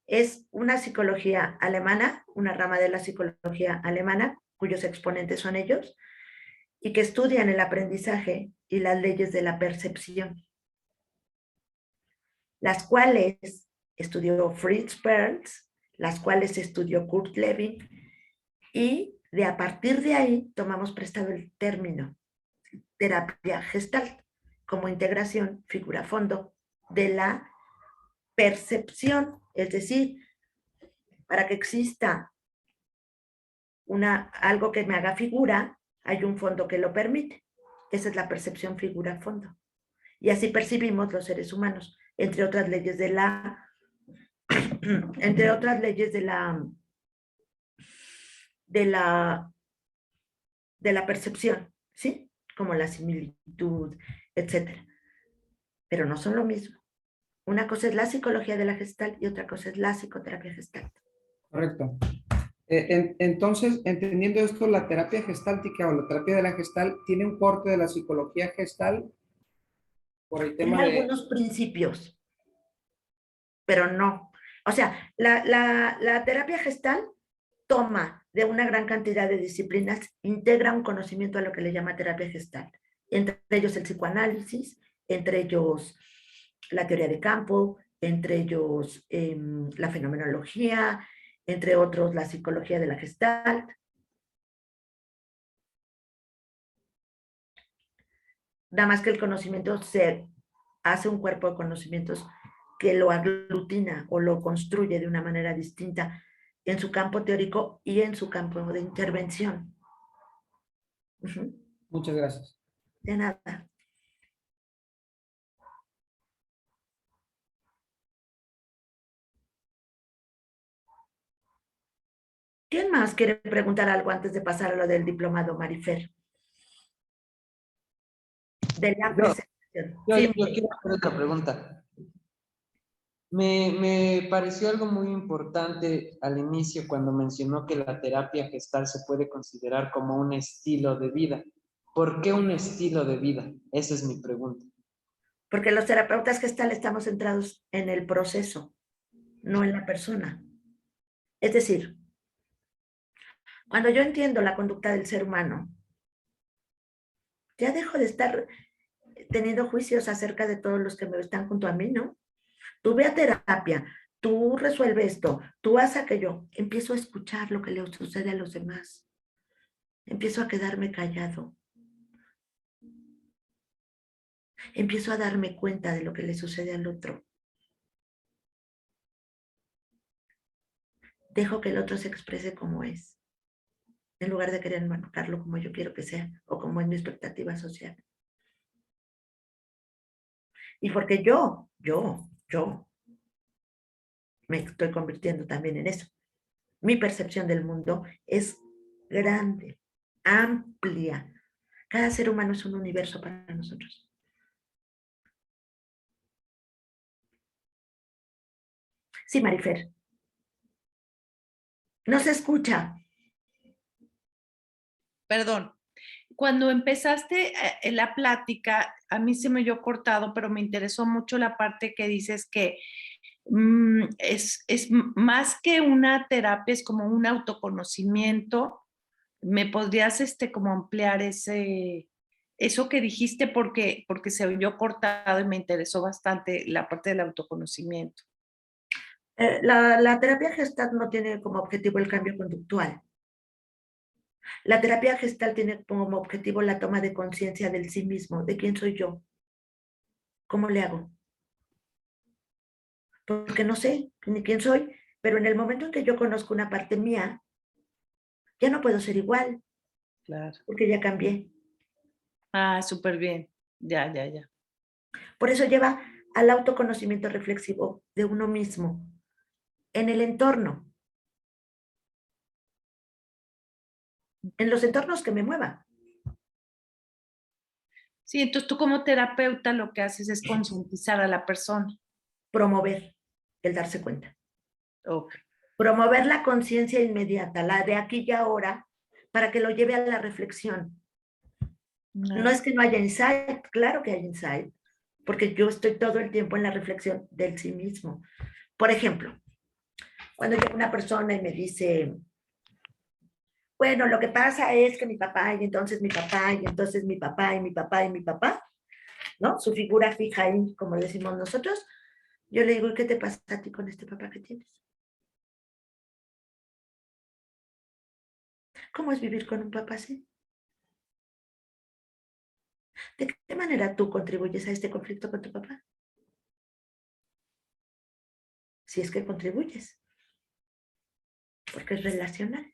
es una psicología alemana, una rama de la psicología alemana, cuyos exponentes son ellos, y que estudian el aprendizaje y las leyes de la percepción, las cuales estudió Fritz Perls, las cuales estudió Kurt Lewin, y a partir de ahí tomamos prestado el término terapia Gestalt como integración figura-fondo de la percepción, es decir, para que exista algo que me haga figura, hay un fondo que lo permite. Esa es la percepción figura-fondo. Y así percibimos los seres humanos, entre otras leyes de la, entre otras leyes de la, de la percepción, ¿sí? Como la similitud, etcétera. Pero no son lo mismo. Una cosa es la psicología de la Gestalt y otra cosa es la psicoterapia Gestalt. Correcto. Entonces, entendiendo esto, la terapia gestáltica o la terapia de la Gestalt tiene un corte de la psicología Gestalt por el Tiene tema de... algunos principios, pero no. O sea, la terapia Gestalt toma de una gran cantidad de disciplinas, integra un conocimiento a lo que le llama terapia Gestalt, entre ellos el psicoanálisis, entre ellos la teoría de campo, entre ellos la fenomenología, entre otros la psicología de la Gestalt. Nada más que el conocimiento se hace un cuerpo de conocimientos que lo aglutina o lo construye de una manera distinta en su campo teórico y en su campo de intervención. Muchas gracias. De nada. ¿Quién más quiere preguntar algo antes de pasar a lo del diplomado, Marifer? De la presentación. Yo Sí, quiero hacer otra pregunta. Me pareció algo muy importante al inicio cuando mencionó que la terapia gestal se puede considerar como un estilo de vida. ¿Por qué un estilo de vida? Esa es mi pregunta. porque los terapeutas gestal estamos centrados en el proceso, no en la persona. Es decir, cuando yo entiendo la conducta del ser humano, ya dejo de estar teniendo juicios acerca de todos los que me están junto a mí, ¿no? Tú ve a terapia, tú resuelve esto, tú haz aquello. Empiezo a escuchar lo que le sucede a los demás. empiezo a quedarme callado. Empiezo a darme cuenta de lo que le sucede al otro. Dejo que el otro se exprese como es, en lugar de querer marcarlo como yo quiero que sea o como es mi expectativa social. Y porque yo me estoy convirtiendo también en eso. Mi percepción del mundo es grande, amplia. Cada ser humano es un universo para nosotros. Sí, Marifer. No se escucha. Perdón. Cuando empezaste en la plática, a mí se me dio cortado, pero me interesó mucho la parte que dices que es más que una terapia, es como un autoconocimiento. ¿Me podrías como ampliar eso que dijiste? Porque se oyó cortado y me interesó bastante la parte del autoconocimiento. La terapia Gestalt no tiene como objetivo el cambio conductual. La terapia Gestalt tiene como objetivo la toma de conciencia del sí mismo, de quién soy yo, cómo le hago. Porque no sé ni quién soy, pero en el momento en que yo conozco una parte mía, ya no puedo ser igual, Claro. porque ya cambié. Ah, súper bien. Ya. Por eso lleva al autoconocimiento reflexivo de uno mismo, en el entorno, en los entornos que me muevan. Sí, entonces tú como terapeuta lo que haces es concientizar a la persona. Promover el darse cuenta. Ok. Promover la conciencia inmediata, la de aquí y ahora, para que lo lleve a la reflexión. No es que no haya insight, claro que hay insight, porque yo estoy todo el tiempo en la reflexión del sí mismo. Por ejemplo, cuando llega una persona y me dice, bueno, lo que pasa es que mi papá, y entonces mi papá, y entonces mi papá, y mi papá, y mi papá, ¿no? Su figura fija ahí, como decimos nosotros. Yo le digo, ¿y qué te pasa a ti con este papá que tienes? ¿Cómo es vivir con un papá así? ¿De qué manera tú contribuyes a este conflicto con tu papá? Si es que contribuyes, porque es relacional.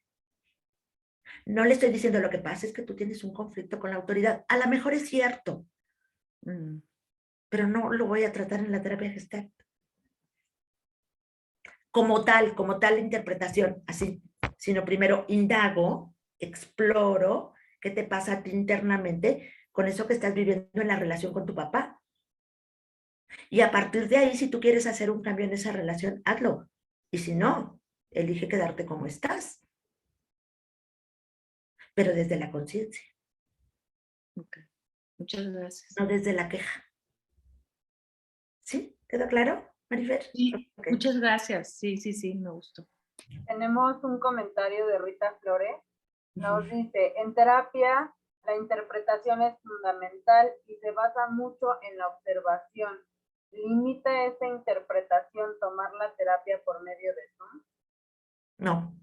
No le estoy diciendo lo que pasa, es que tú tienes un conflicto con la autoridad. A lo mejor es cierto, pero no lo voy a tratar en la terapia Gestalt. Como tal interpretación, así, sino primero indago, exploro qué te pasa a ti internamente con eso que estás viviendo en la relación con tu papá. Y a partir de ahí, si tú quieres hacer un cambio en esa relación, hazlo. Y si no, elige quedarte como estás, pero desde la conciencia. Okay. Muchas gracias. No desde la queja. ¿Sí? ¿Quedó claro, Marifer? Sí, Okay. muchas gracias. Sí, me gustó. Tenemos un comentario de Rita Flores. Nos dice, en terapia la interpretación es fundamental y se basa mucho en la observación. ¿Limita esa interpretación tomar la terapia por medio de Zoom? No.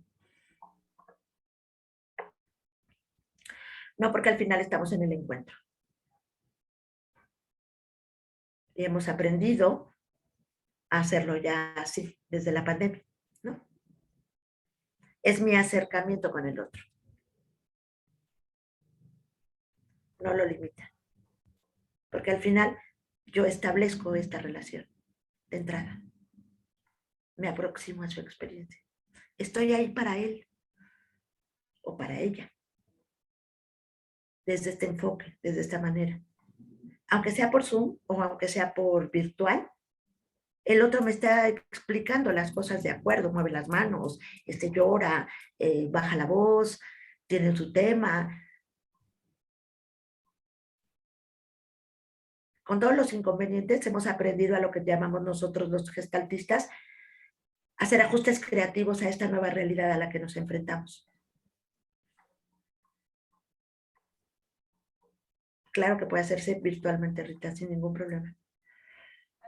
No, porque al final estamos en el encuentro. Y hemos aprendido a hacerlo ya así, desde la pandemia, ¿no? Es mi acercamiento con el otro. No lo limita. Porque al final yo establezco esta relación de entrada. Me aproximo a su experiencia. Estoy ahí para él o para ella. Desde este enfoque, desde esta manera. Aunque sea por Zoom o aunque sea por virtual, el otro me está explicando las cosas de acuerdo, mueve las manos, llora, baja la voz, tiene su tema. Con todos los inconvenientes hemos aprendido a lo que llamamos nosotros los gestaltistas, hacer ajustes creativos a esta nueva realidad a la que nos enfrentamos. Claro que puede hacerse virtualmente, Rita, sin ningún problema.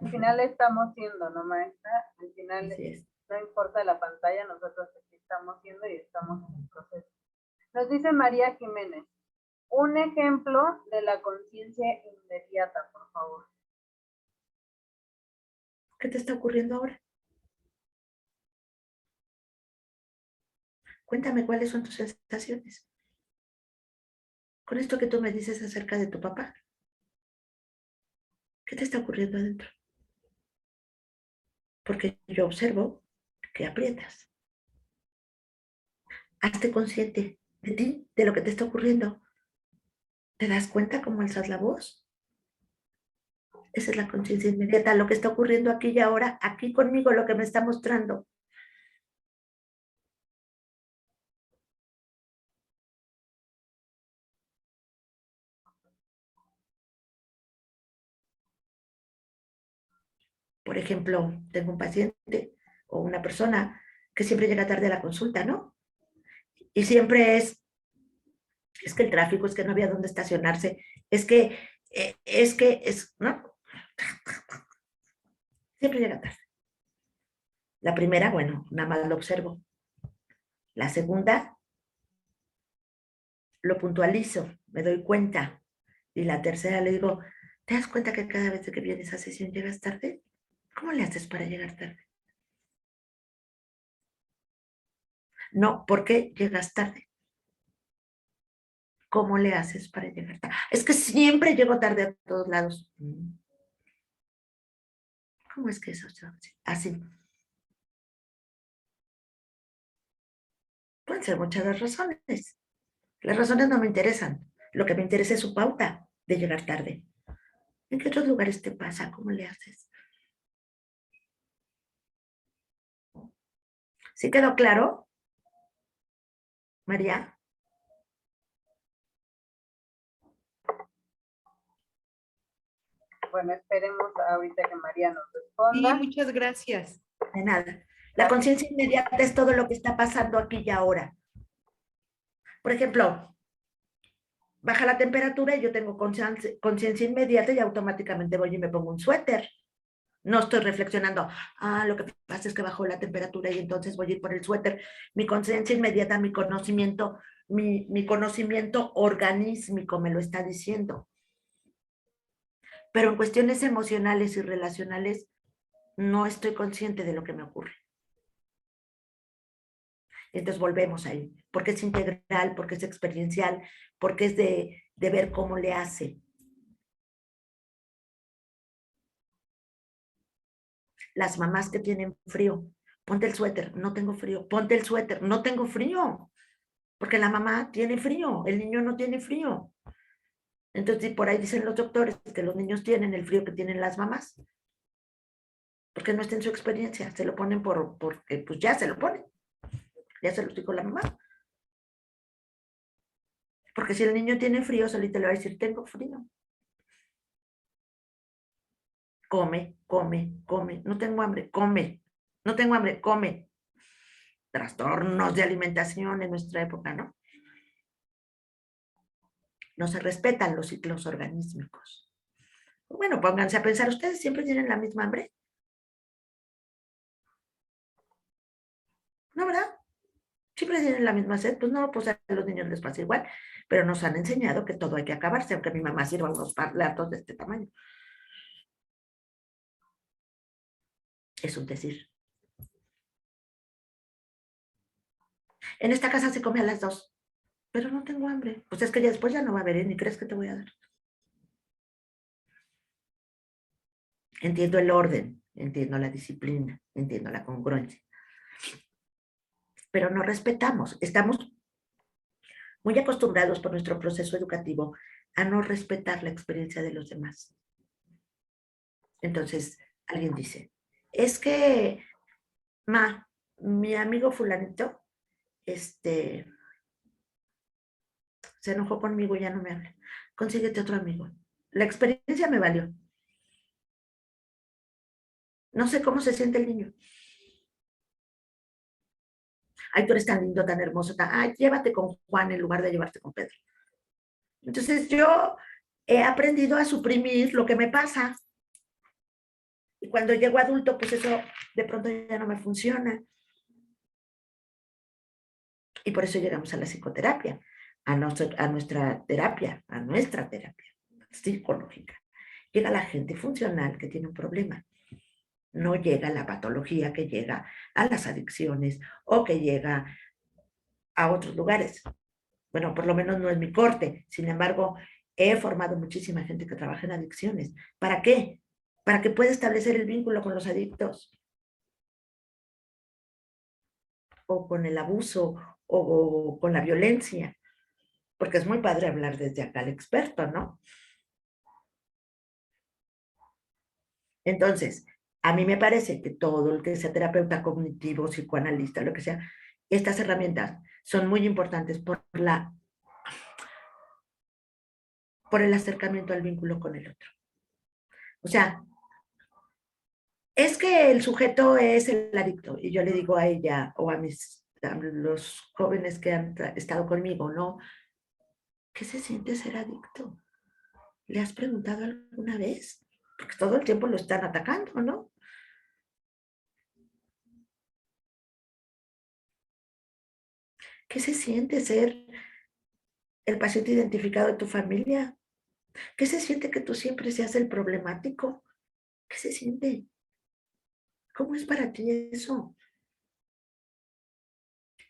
Al final estamos siendo, ¿no, maestra? Al final no importa la pantalla, nosotros aquí estamos siendo y estamos en el proceso. Nos dice María Jiménez, un ejemplo de la conciencia inmediata, por favor. ¿Qué te está ocurriendo ahora? Cuéntame cuáles son tus sensaciones. Con esto que tú me dices acerca de tu papá, ¿qué te está ocurriendo adentro? Porque yo observo que aprietas. Hazte consciente de ti, de lo que te está ocurriendo. ¿Te das cuenta cómo alzas la voz? Esa es la conciencia inmediata, lo que está ocurriendo aquí y ahora, aquí conmigo, lo que me está mostrando. Por ejemplo, tengo un paciente o una persona que siempre llega tarde a la consulta, ¿no? Y siempre es que el tráfico, es que no había dónde estacionarse, ¿no? Siempre llega tarde. La primera, bueno, nada más lo observo. La segunda, lo puntualizo, me doy cuenta. Y la tercera le digo, ¿te das cuenta que cada vez que vienes a sesión llegas tarde? ¿Cómo le haces para llegar tarde? No, ¿por qué llegas tarde? ¿Cómo le haces para llegar tarde? Es que siempre llego tarde a todos lados. ¿Cómo es que eso? Así. Pueden ser muchas las razones. Las razones no me interesan. Lo que me interesa es su pauta de llegar tarde. ¿En qué otros lugares te pasa? ¿Cómo le haces? ¿Sí quedó claro, María? Bueno, esperemos ahorita que María nos Sí, responda. muchas gracias. De nada. La conciencia inmediata es todo lo que está pasando aquí y ahora. Por ejemplo, baja la temperatura y yo tengo conciencia inmediata y automáticamente voy y me pongo un suéter. No estoy reflexionando, lo que pasa es que bajó la temperatura y entonces voy a ir por el suéter. Mi conciencia inmediata, mi conocimiento organísmico me lo está diciendo. Pero en cuestiones emocionales y relacionales, no estoy consciente de lo que me ocurre. Entonces volvemos ahí, porque es integral, porque es experiencial, porque es de ver cómo le hace. Las mamás que tienen frío, ponte el suéter, no tengo frío, ponte el suéter, no tengo frío, porque la mamá tiene frío, el niño no tiene frío. Entonces, por ahí dicen los doctores que los niños tienen el frío que tienen las mamás, porque no está en su experiencia, se lo ponen porque pues ya se lo ponen, ya se lo dijo la mamá. Porque si el niño tiene frío, solito le va a decir, tengo frío. Come, come, come. No tengo hambre, come. No tengo hambre, come. Trastornos de alimentación en nuestra época, ¿no? No se respetan los ciclos organísmicos. Bueno, pónganse a pensar, ¿ustedes siempre tienen la misma hambre? ¿No, verdad? Siempre tienen la misma sed. Pues no, pues a los niños les pasa igual. Pero nos han enseñado que todo hay que acabarse, aunque mi mamá sirva unos platos de este tamaño. Es un decir. En esta casa se come a las 2, pero no tengo hambre. Pues es que ya después ya no va a haber, ni crees que te voy a dar. Entiendo el orden, entiendo la disciplina, entiendo la congruencia. Pero no respetamos. Estamos muy acostumbrados por nuestro proceso educativo a no respetar la experiencia de los demás. Entonces, alguien dice, es que, mi amigo fulanito, se enojó conmigo y ya no me habla. Consíguete otro amigo. La experiencia me valió. No sé cómo se siente el niño. Ay, tú eres tan lindo, tan hermoso, ay, llévate con Juan en lugar de llevarte con Pedro. Entonces yo he aprendido a suprimir lo que me pasa. Y cuando llego adulto, pues eso de pronto ya no me funciona. Y por eso llegamos a la psicoterapia, a nuestra terapia psicológica. Llega la gente funcional que tiene un problema. No llega la patología que llega a las adicciones o que llega a otros lugares. Bueno, por lo menos no es mi corte. Sin embargo, he formado muchísima gente que trabaja en adicciones. ¿Para qué? Para que pueda establecer el vínculo con los adictos. O con el abuso, o con la violencia. Porque es muy padre hablar desde acá al experto, ¿no? Entonces, a mí me parece que todo el que sea terapeuta cognitivo, psicoanalista, lo que sea, estas herramientas son muy importantes por el acercamiento al vínculo con el otro. O sea, es que el sujeto es el adicto, y yo le digo a ella o a los jóvenes que han estado conmigo, ¿no? ¿Qué se siente ser adicto? ¿Le has preguntado alguna vez? Porque todo el tiempo lo están atacando, ¿no? ¿Qué se siente ser el paciente identificado de tu familia? ¿Qué se siente que tú siempre seas el problemático? ¿Qué se siente? ¿Cómo es para ti eso?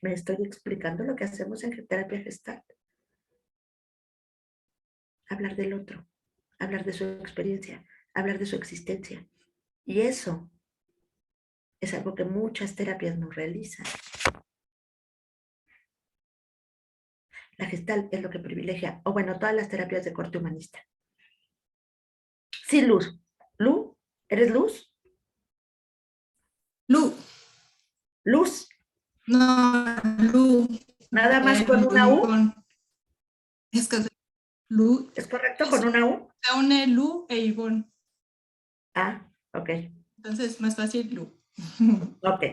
Me estoy explicando lo que hacemos en terapia gestal. Hablar del otro, hablar de su experiencia, hablar de su existencia. Y eso es algo que muchas terapias no realizan. La gestal es lo que privilegia, o bueno, todas las terapias de corte humanista. Sí, Luz. ¿Lu? ¿Eres Luz? Lu, Luz. no, Lu, Nada más con Lu una y U. con, es que Lu, ¿Es correcto? es- ¿Con una U? se une Lu e Ivonne, Ah, ok. entonces más fácil Lu. Ok.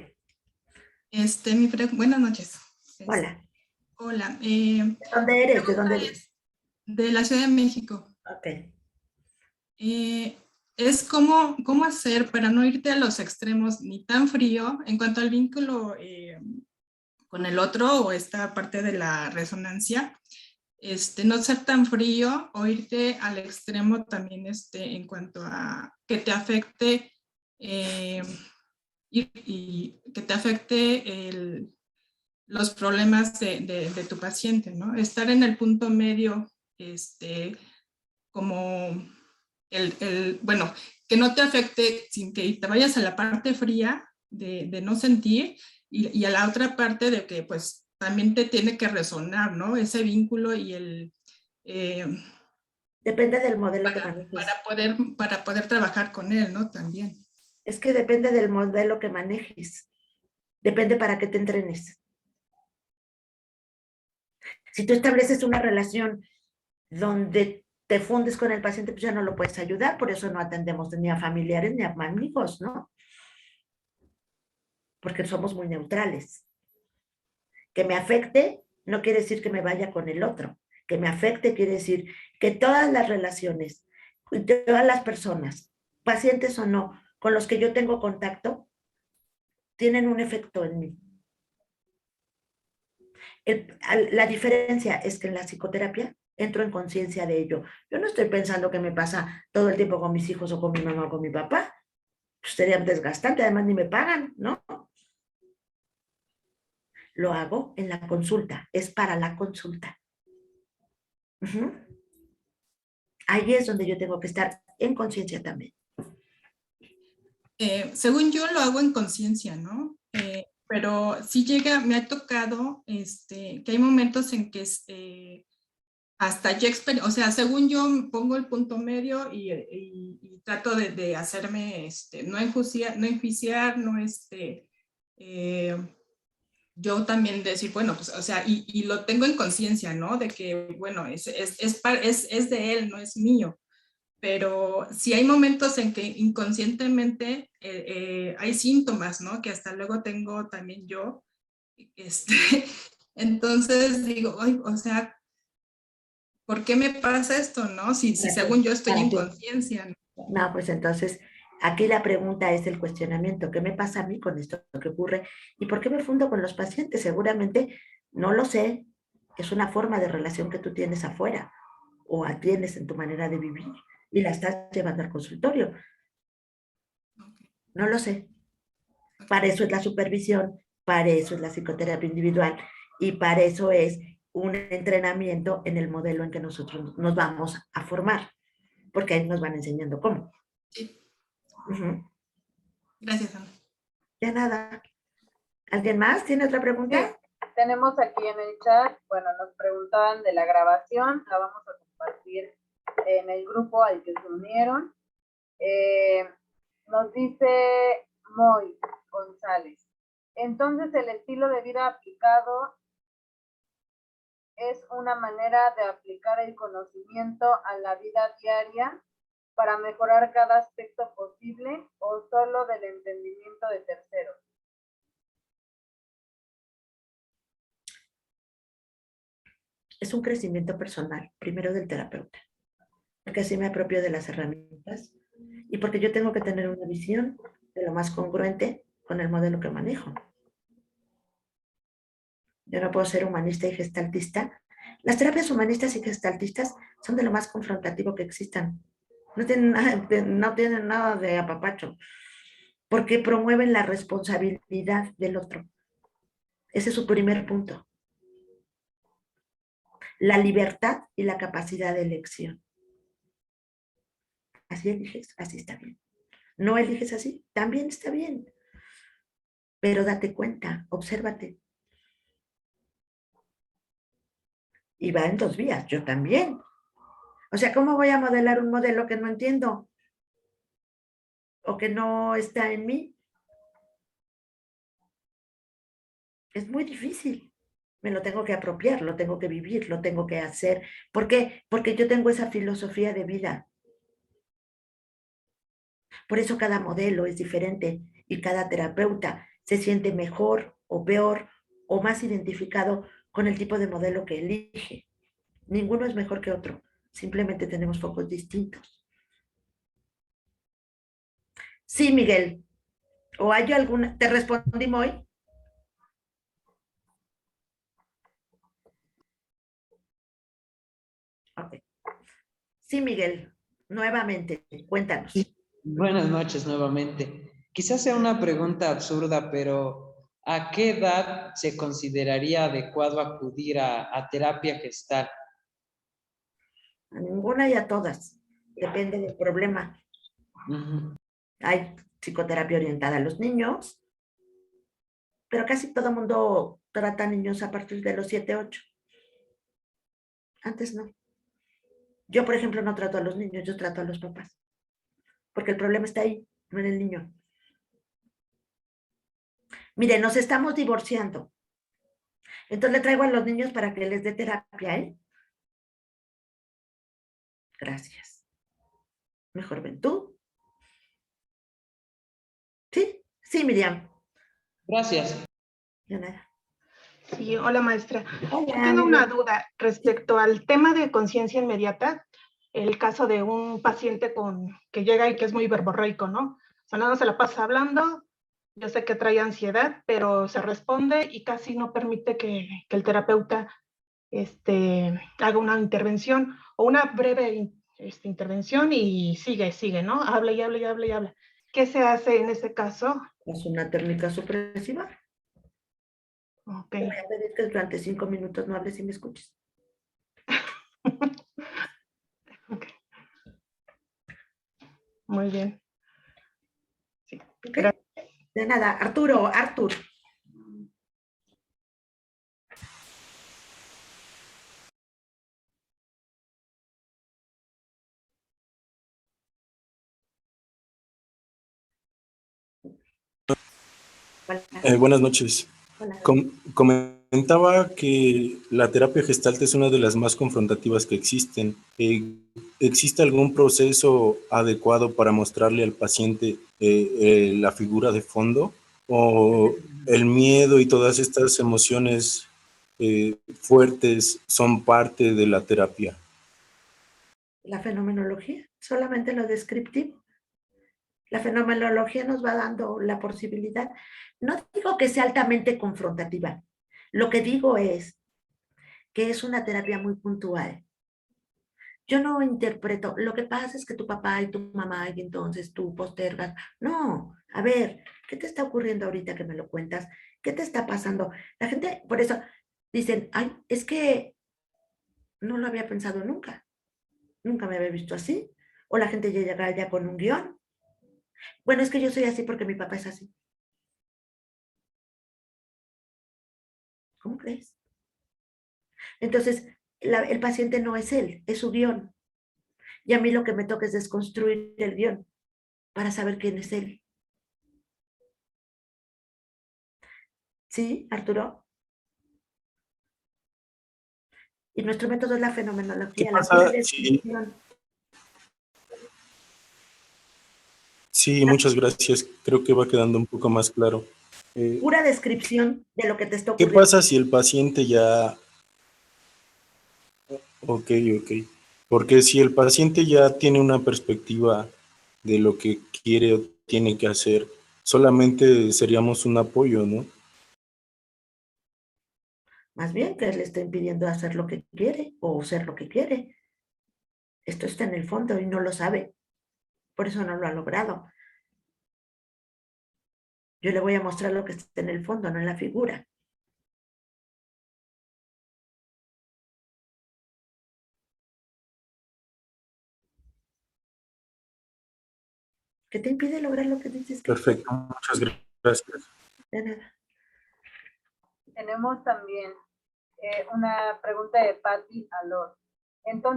Buenas noches. Hola. Hola, ¿De dónde eres? ¿De dónde eres? es de la Ciudad de México. Ok. Es cómo hacer para no irte a los extremos ni tan frío en cuanto al vínculo con el otro o esta parte de la resonancia, no ser tan frío o irte al extremo también en cuanto a que te afecte y que te afecte los problemas de tu paciente, ¿no? Estar en el punto medio, como bueno, que no te afecte sin que te vayas a la parte fría de no sentir y a la otra parte de que pues también te tiene que resonar, ¿no? Ese vínculo y Depende del modelo que manejes. para poder trabajar con él, ¿no? También. Es que depende del modelo que manejes. Depende para qué te entrenes. Si tú estableces una relación donde te fundes con el paciente, pues ya no lo puedes ayudar. Por eso no atendemos ni a familiares ni a amigos, ¿no? Porque somos muy neutrales. Que me afecte no quiere decir que me vaya con el otro. Que me afecte quiere decir que todas las relaciones, todas las personas, pacientes o no, con los que yo tengo contacto, tienen un efecto en mí. La diferencia es que en la psicoterapia entro en conciencia de ello. Yo no estoy pensando que me pasa todo el tiempo con mis hijos o con mi mamá o con mi papá. Pues sería desgastante, además ni me pagan, ¿no? Lo hago en la consulta, es para la consulta. Ahí es donde yo tengo que estar en conciencia también. Según yo lo hago en conciencia, ¿no? Pero sí me ha tocado que hay momentos en que hasta yo o sea, según yo pongo el punto medio y trato de hacerme, no enjuiciar, no yo también decir, bueno, pues, o sea, y lo tengo en conciencia, ¿no? De que, bueno, es de él, no es mío. Pero sí hay momentos en que inconscientemente hay síntomas, ¿no? Que hasta luego tengo también yo. Entonces digo, ay, o sea, ¿por qué me pasa esto, no? Si según yo estoy en conciencia, ¿no? No, pues entonces, aquí la pregunta es el cuestionamiento. ¿Qué me pasa a mí con esto que ocurre? ¿Y por qué me fundo con los pacientes? Seguramente No lo sé. Es una forma de relación que tú tienes afuera o tienes en tu manera de vivir y la estás llevando al consultorio. No lo sé. Para eso es la supervisión, para eso es la psicoterapia individual y para eso es un entrenamiento en el modelo en que nosotros nos vamos a formar, porque ahí nos van enseñando cómo. Sí. Ujú. Gracias, Ana. Ya nada. ¿Alguien más tiene otra pregunta? Sí, tenemos aquí en el chat, bueno, nos preguntaban de la grabación, la vamos a compartir en el grupo al que se unieron. Nos dice Moy González. Entonces, el estilo de vida aplicado es una manera de aplicar el conocimiento a la vida diaria para mejorar cada aspecto posible o solo del entendimiento de terceros. Es un crecimiento personal, primero del terapeuta, porque así me apropio de las herramientas y porque yo tengo que tener una visión de lo más congruente con el modelo que manejo. Yo no puedo ser humanista y gestaltista. Las terapias humanistas y gestaltistas son de lo más confrontativo que existan. No tienen nada de apapacho, porque promueven la responsabilidad del otro. Ese es su primer punto. La libertad y la capacidad de elección. Así eliges, así está bien. No eliges así, también está bien. Pero date cuenta, obsérvate. Y va en 2 vías, yo también. O sea, ¿cómo voy a modelar un modelo que no entiendo? O que no está en mí. Es muy difícil. Me lo tengo que apropiar, lo tengo que vivir, lo tengo que hacer. ¿Por qué? Porque yo tengo esa filosofía de vida. Por eso cada modelo es diferente y cada terapeuta se siente mejor o peor o más identificado con el tipo de modelo que elige. Ninguno es mejor que otro. Simplemente tenemos focos distintos. Sí, Miguel. ¿O hay alguna? ¿Te respondí hoy? Ok. Sí, Miguel. Nuevamente, cuéntanos. Sí, buenas noches nuevamente. Quizás sea una pregunta absurda, pero ¿a qué edad se consideraría adecuado acudir a terapia gestal? A ninguna y a todas. Depende del problema. Ujú. Hay psicoterapia orientada a los niños, pero casi todo el mundo trata a niños a partir de los 7, 8. Antes no. Yo, por ejemplo, no trato a los niños, yo trato a los papás. Porque el problema está ahí, no en el niño. Mire, nos estamos divorciando. Entonces le traigo a los niños para que les dé terapia, ¿eh? Gracias. Mejor ven tú. ¿Sí? Sí, Miriam. Gracias. De nada. Sí, hola maestra. Yo Hola, tengo una Miriam. duda respecto al tema de conciencia inmediata, el caso de un paciente que llega y que es muy verborreico, ¿no? O sea, nada se la pasa hablando, yo sé que trae ansiedad, pero se responde y casi no permite que el terapeuta haga una intervención o una breve intervención y sigue, ¿no? Habla y habla y habla y habla. ¿Qué se hace en ese caso? Es una técnica supresiva. Ok. Te voy a pedir que durante 5 minutos no hables y me escuches. Okay. Muy bien. Sí, ¿Ok? gracias. De nada. Arturo. Hola. Buenas noches. Hola. Comentaba que la terapia gestalt es una de las más confrontativas que existen. ¿Existe algún proceso adecuado para mostrarle al paciente la figura de fondo? ¿O el miedo y todas estas emociones fuertes son parte de la terapia? La fenomenología, solamente lo descriptivo. La fenomenología nos va dando la posibilidad. No digo que sea altamente confrontativa, Lo que digo es que es una terapia muy puntual. Yo no interpreto, lo que pasa es que tu papá y tu mamá y entonces tú postergas. No, a ver, ¿qué te está ocurriendo ahorita que me lo cuentas? ¿Qué te está pasando? La gente, por eso dicen, ay, es que no lo había pensado nunca. Nunca me había visto así. O la gente ya llega ya con un guión. Bueno, es que yo soy así porque mi papá es así. ¿Cómo crees? Entonces, el paciente no es él, es su guión. Y a mí lo que me toca es desconstruir el guión para saber quién es él. ¿Sí, Arturo? Y nuestro método es la ¿Qué fenomenología, la pura pasa si... descripción. Sí, muchas gracias. Creo que va quedando un poco más claro. Pura descripción de lo que te está ¿Qué ocurriendo. pasa si el paciente ya... Ok, ok. Porque si el paciente ya tiene una perspectiva de lo que quiere o tiene que hacer, solamente seríamos un apoyo, ¿no? Más bien que él le está impidiendo hacer lo que quiere o ser lo que quiere. Esto está en el fondo y no lo sabe. Por eso no lo ha logrado. Yo le voy a mostrar lo que está en el fondo, no en la figura. ¿Qué te impide lograr lo que dices que quieres? Perfecto, muchas gracias. De nada. Tenemos también una pregunta de Patti Alor. Entonces,